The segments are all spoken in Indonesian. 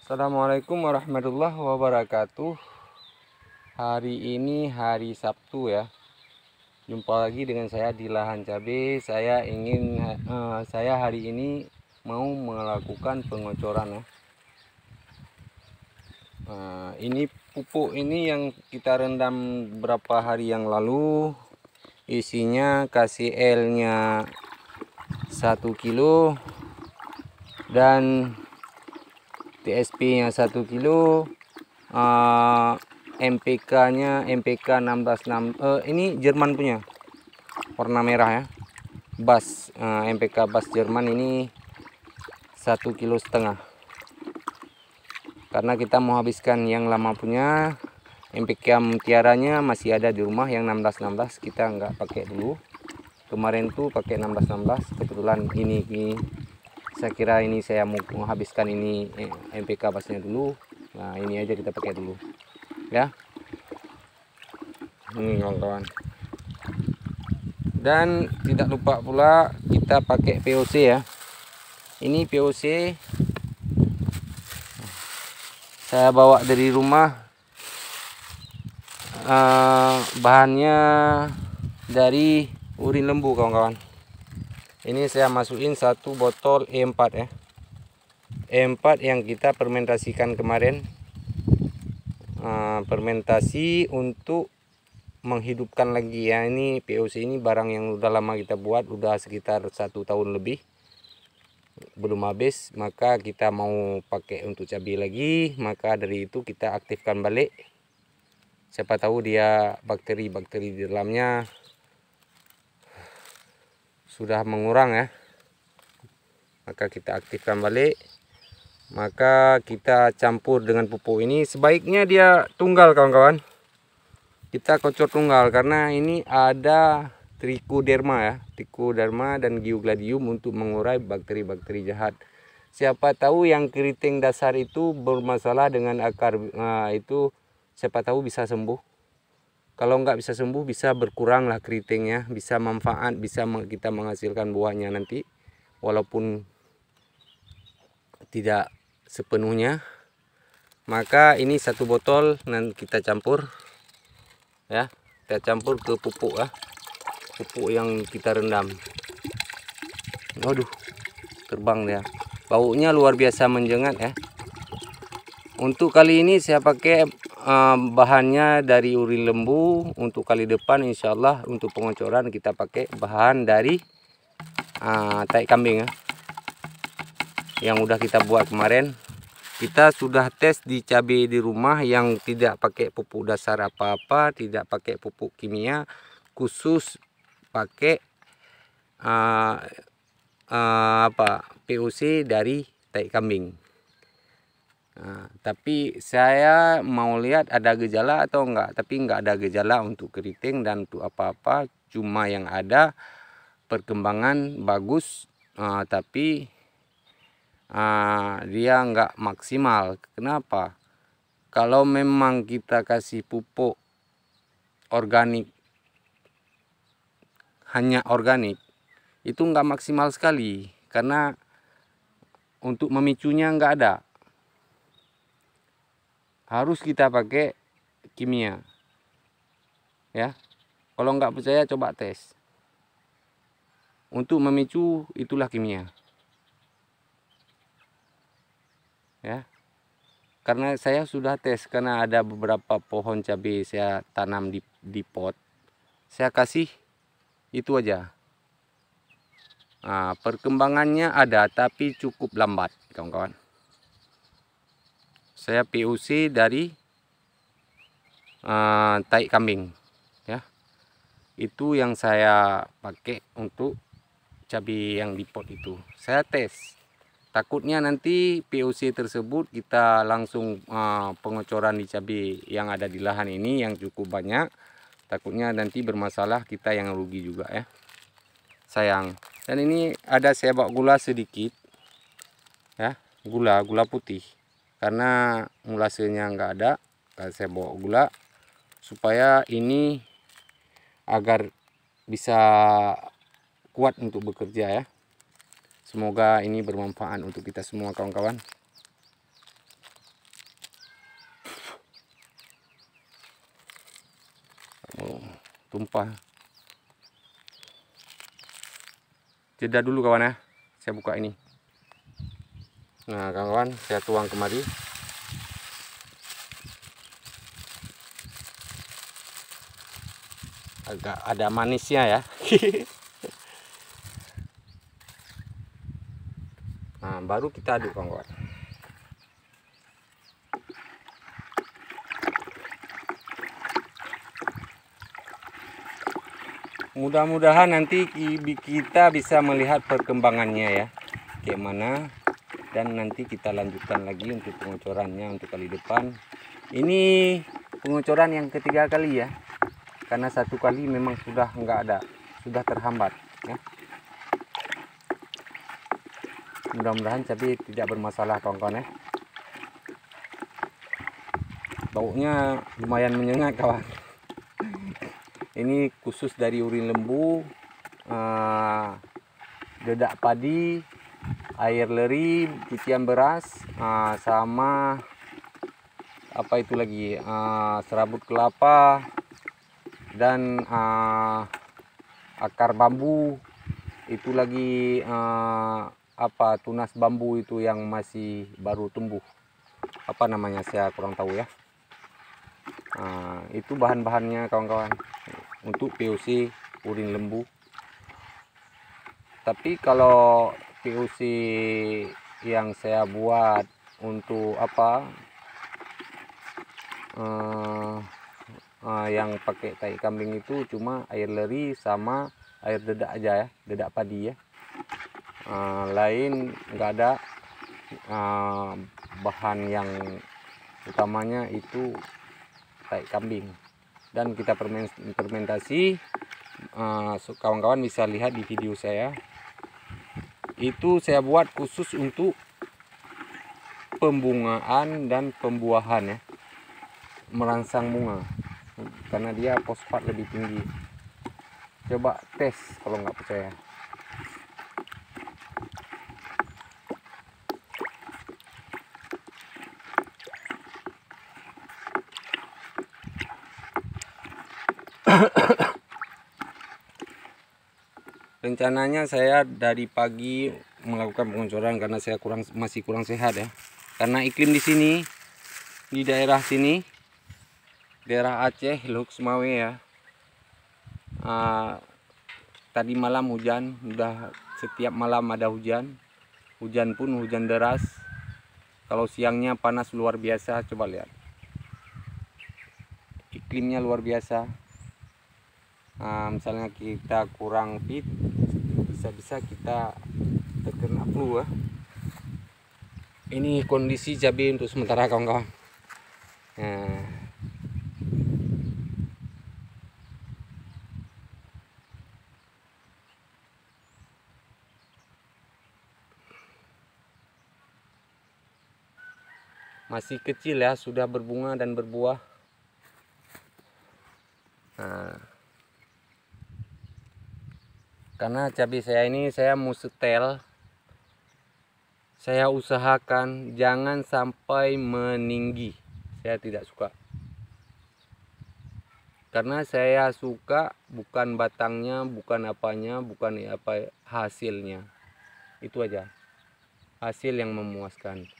Assalamualaikum warahmatullahi wabarakatuh. Hari ini hari Sabtu ya. Jumpa lagi dengan saya di lahan cabai. Saya hari ini mau melakukan pengocoran ya. Ini pupuk ini yang kita rendam beberapa hari yang lalu. Isinya KCL-nya 1 kilo dan TSP-nya 1 kilo. MPK-nya MPK 166, ini Jerman punya, warna merah ya. Bas MPK Bas Jerman ini 1,5 kilo, karena kita mau habiskan yang lama punya. MPK mutiaranya masih ada di rumah, yang 1616 kita nggak pakai dulu. Kemarin tuh pakai 1616, kebetulan ini saya kira ini saya mau habiskan ini MPK Basnya dulu. Nah ini aja kita pakai dulu ya, ini kawan-kawan. Dan tidak lupa pula kita pakai POC ya. Ini POC saya bawa dari rumah, bahannya dari urin lembu kawan-kawan. Ini saya masukin 1 botol E4 ya, E4 yang kita fermentasikan kemarin. Fermentasi untuk menghidupkan lagi ya. Ini POC ini barang yang udah lama kita buat, udah sekitar 1 tahun lebih belum habis, maka kita mau pakai untuk cabai lagi. Maka dari itu kita aktifkan balik, siapa tahu dia bakteri-bakteri di dalamnya sudah mengurang ya, maka kita aktifkan balik. Maka kita campur dengan pupuk ini. Sebaiknya dia tunggal kawan-kawan, kita kocor tunggal, karena ini ada trichoderma ya, trichoderma dan geogladium untuk mengurai bakteri-bakteri jahat. Siapa tahu yang keriting dasar itu bermasalah dengan akar, itu siapa tahu bisa sembuh. Kalau nggak bisa sembuh, bisa berkurang lah keritingnya, bisa manfaat, bisa kita menghasilkan buahnya nanti, walaupun tidak sepenuhnya. Maka ini 1 botol nanti kita campur ya, kita campur ke pupuk ya, pupuk yang kita rendam. Waduh, terbang dia, baunya luar biasa menyengat ya. Untuk kali ini saya pakai bahannya dari urin lembu. Untuk kali depan insya Allah untuk pengocoran kita pakai bahan dari tai kambing ya, yang udah kita buat kemarin. Kita sudah tes di cabai di rumah yang tidak pakai pupuk dasar apa-apa, tidak pakai pupuk kimia, khusus pakai POC dari tai kambing. Tapi saya mau lihat ada gejala atau enggak, tapi enggak ada gejala untuk keriting dan untuk apa-apa, cuma yang ada perkembangan bagus, tapi dia enggak maksimal. Kenapa? Kalau memang kita kasih pupuk organik, hanya organik, itu enggak maksimal sekali, karena untuk memicunya enggak ada. Harus kita pakai kimia ya. Kalau nggak percaya coba tes. Untuk memicu itulah kimia ya. Karena saya sudah tes, karena ada beberapa pohon cabai saya tanam di pot, saya kasih itu aja. Perkembangannya ada tapi cukup lambat kawan-kawan. Saya POC dari tai kambing ya, itu yang saya pakai untuk cabai yang di pot itu. Saya tes, takutnya nanti POC tersebut kita langsung pengocoran di cabai yang ada di lahan ini yang cukup banyak, takutnya nanti bermasalah, kita yang rugi juga ya, sayang. Dan ini ada saya bawa gula sedikit ya, gula putih, karena mulasenya nggak ada, saya bawa gula supaya ini agar bisa kuat untuk bekerja ya. Semoga ini bermanfaat untuk kita semua kawan-kawan. tumpah. Jeda dulu kawan ya, saya buka ini. Nah kawan, saya tuang kemari. Agak ada manisnya ya. Nah baru kita aduk kawan. Mudah-mudahan nanti kita bisa melihat perkembangannya ya, kayak mana, dan nanti kita lanjutkan lagi untuk pengocorannya untuk kali depan. Ini pengocoran yang ketiga kali ya, karena satu kali memang sudah nggak ada, sudah terhambat ya. Mudah-mudahan cabai tidak bermasalah kawan-kawan ya. Baunya lumayan menyengat kawan. Ini khusus dari urin lembu, dedak padi, air leri, titian beras, sama apa itu lagi, serabut kelapa, dan akar bambu. Itu lagi apa, tunas bambu itu yang masih baru tumbuh, apa namanya saya kurang tahu ya. Itu bahan-bahannya kawan-kawan untuk POC urin lembu. Tapi kalau POC yang saya buat untuk apa, yang pakai tai kambing itu cuma air leri sama air dedak aja ya, dedak padi ya. Lain nggak ada bahan yang utamanya itu tai kambing. Dan kita fermentasi, kawan-kawan bisa lihat di video saya, itu saya buat khusus untuk pembungaan dan pembuahan ya, merangsang bunga, karena dia fosfat lebih tinggi. Coba tes kalau nggak percaya. Rencananya saya dari pagi melakukan pengocoran karena saya masih kurang sehat ya. Karena iklim di sini, di daerah sini, daerah Aceh, Luk Sumawe ya. Tadi malam hujan, udah setiap malam ada hujan. Hujan pun hujan deras. Kalau siangnya panas luar biasa, coba lihat. Iklimnya luar biasa. Misalnya kita kurang fit, bisa-bisa kita terkena flu ya. Ini kondisi cabai untuk sementara kawan-kawan. Masih kecil ya, sudah berbunga dan berbuah. Karena cabai saya ini saya mau setel, saya usahakan jangan sampai meninggi. Saya tidak suka, karena saya suka bukan batangnya, bukan apanya, bukan apa hasilnya. Itu aja, hasil yang memuaskan,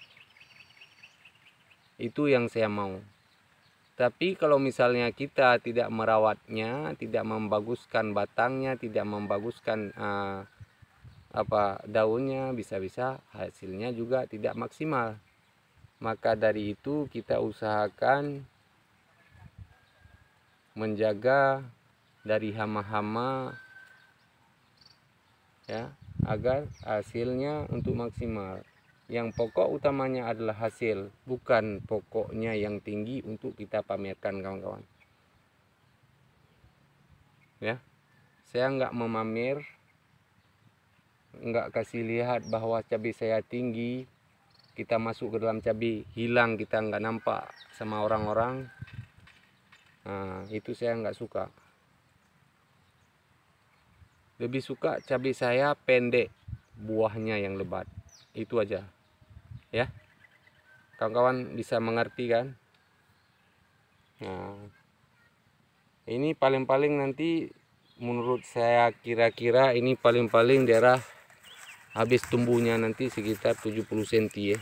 itu yang saya mau. Tapi kalau misalnya kita tidak merawatnya, tidak membaguskan batangnya, tidak membaguskan apa daunnya, bisa-bisa hasilnya juga tidak maksimal. Maka dari itu kita usahakan menjaga dari hama-hama ya, agar hasilnya untuk maksimal. Yang pokok utamanya adalah hasil, bukan pokoknya yang tinggi untuk kita pamerkan kawan-kawan ya. Saya nggak memamer, nggak kasih lihat bahwa cabai saya tinggi, kita masuk ke dalam cabai hilang, kita nggak nampak sama orang-orang. Itu saya nggak suka. Lebih suka cabai saya pendek, buahnya yang lebat. Itu aja ya, kawan-kawan bisa mengerti kan. Ini paling-paling nanti menurut saya kira-kira ini paling-paling daerah habis tumbuhnya nanti sekitar 70 cm ya.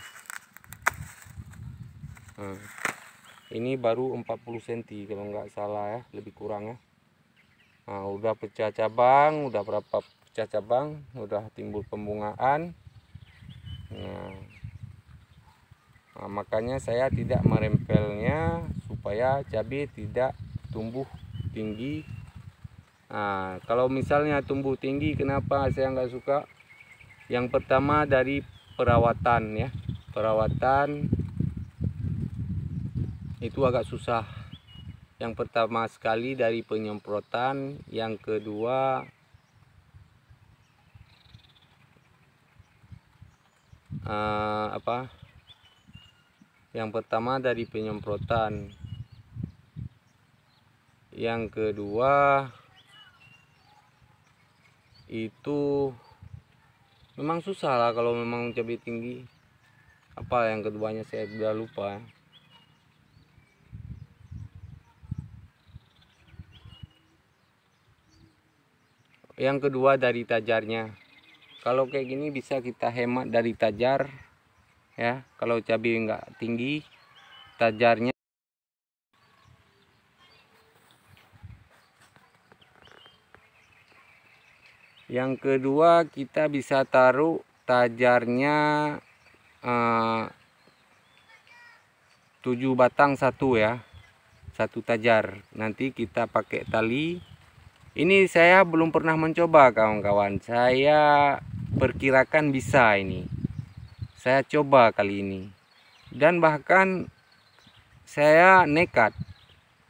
Nah, ini baru 40 cm kalau nggak salah ya, lebih kurang ya. Nah, udah pecah cabang, udah berapa pecah cabang, udah timbul pembungaan. Nah, makanya saya tidak merempelnya supaya cabai tidak tumbuh tinggi. Nah, kalau misalnya tumbuh tinggi, kenapa saya nggak suka? Yang pertama dari perawatan ya, perawatan itu agak susah. Yang pertama sekali dari penyemprotan, yang kedua yang pertama dari penyemprotan, yang kedua itu memang susah lah kalau memang cabai tinggi. Apa yang keduanya saya sudah lupa. Yang kedua dari tajarnya. Kalau kayak gini bisa kita hemat dari tajar ya. Kalau cabai nggak tinggi, tajarnya. Yang kedua kita bisa taruh tajarnya 7 batang satu ya, satu tajar. Nanti kita pakai tali. Ini saya belum pernah mencoba kawan-kawan. Saya perkirakan bisa ini. Saya coba kali ini. Dan bahkan saya nekat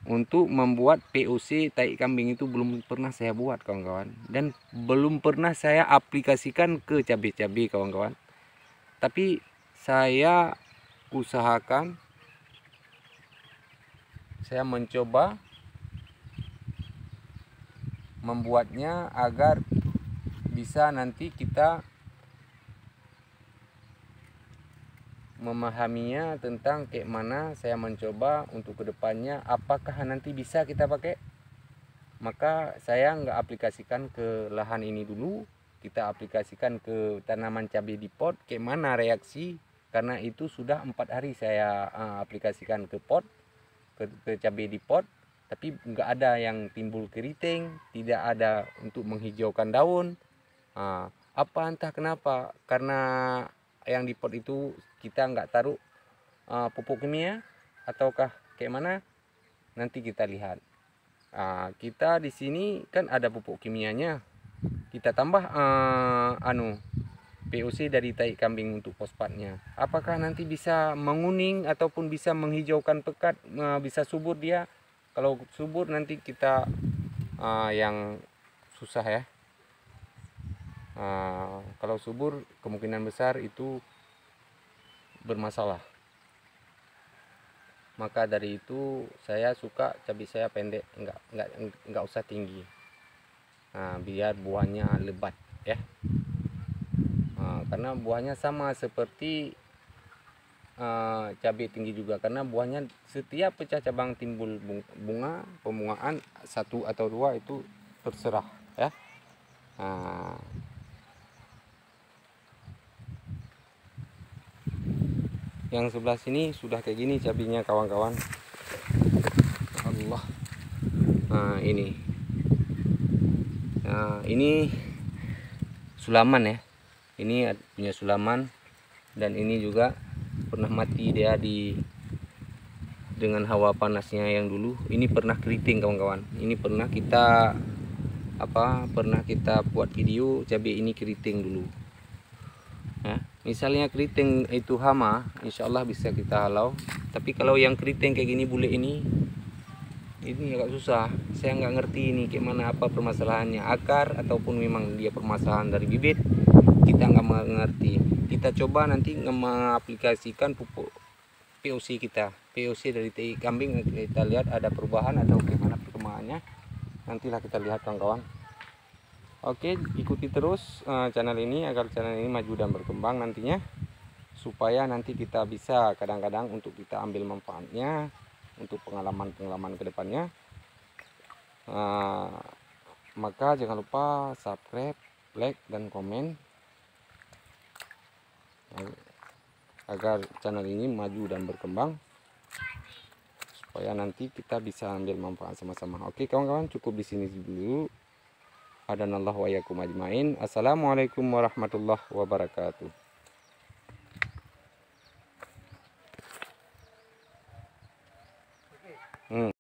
untuk membuat POC tai kambing itu belum pernah saya buat kawan-kawan. Dan belum pernah saya aplikasikan ke cabai-cabai kawan-kawan. Tapi saya usahakan, saya mencoba membuatnya agar bisa nanti kita memahaminya tentang kayak mana. Saya mencoba untuk kedepannya apakah nanti bisa kita pakai. Maka saya nggak aplikasikan ke lahan ini dulu, kita aplikasikan ke tanaman cabai di pot, kayak mana reaksi. Karena itu sudah 4 hari saya aplikasikan ke pot, ke cabai di pot, tapi nggak ada yang timbul keriting, tidak ada untuk menghijaukan daun. Apa entah kenapa, karena yang di pot itu kita nggak taruh pupuk kimia ataukah kayak mana, nanti kita lihat. Kita di sini kan ada pupuk kimianya, kita tambah POC dari tai kambing untuk fosfatnya. Apakah nanti bisa menguning ataupun bisa menghijaukan pekat, bisa subur dia? Kalau subur nanti kita yang susah ya. Kalau subur kemungkinan besar itu bermasalah. Maka dari itu saya suka cabai saya pendek, enggak usah tinggi. Biar buahnya lebat ya. Karena buahnya sama seperti cabai tinggi juga, karena buahnya setiap pecah cabang timbul bunga, pembungaan 1 atau 2 itu terserah ya. Yang sebelah sini sudah kayak gini cabainya kawan-kawan. Allah. Ini sulaman ya. Ini punya sulaman, dan ini juga pernah mati dia dengan hawa panasnya yang dulu. Ini pernah keriting kawan-kawan. Ini pernah kita buat video cabai ini keriting dulu. Ya, misalnya keriting itu hama, insya Allah bisa kita halau. Tapi kalau yang keriting kayak gini bule ini agak susah. Saya nggak ngerti ini gimana, apa permasalahannya, akar ataupun memang dia permasalahan dari bibit, kita nggak mengerti. Kita coba nanti mengaplikasikan pupuk POC kita, POC dari tai kambing, kita lihat ada perubahan atau gimana perkembangannya. Nantilah kita lihat kawan-kawan. Oke, ikuti terus channel ini agar channel ini maju dan berkembang nantinya, supaya nanti kita bisa kadang-kadang untuk kita ambil manfaatnya untuk pengalaman-pengalaman kedepannya. Maka jangan lupa subscribe, like, dan komen agar channel ini maju dan berkembang, supaya nanti kita bisa ambil manfaat sama-sama. Oke kawan-kawan, cukup di sini dulu. Hadanallahu wa iyyakum ajmain. Assalamualaikum warahmatullahi wabarakatuh.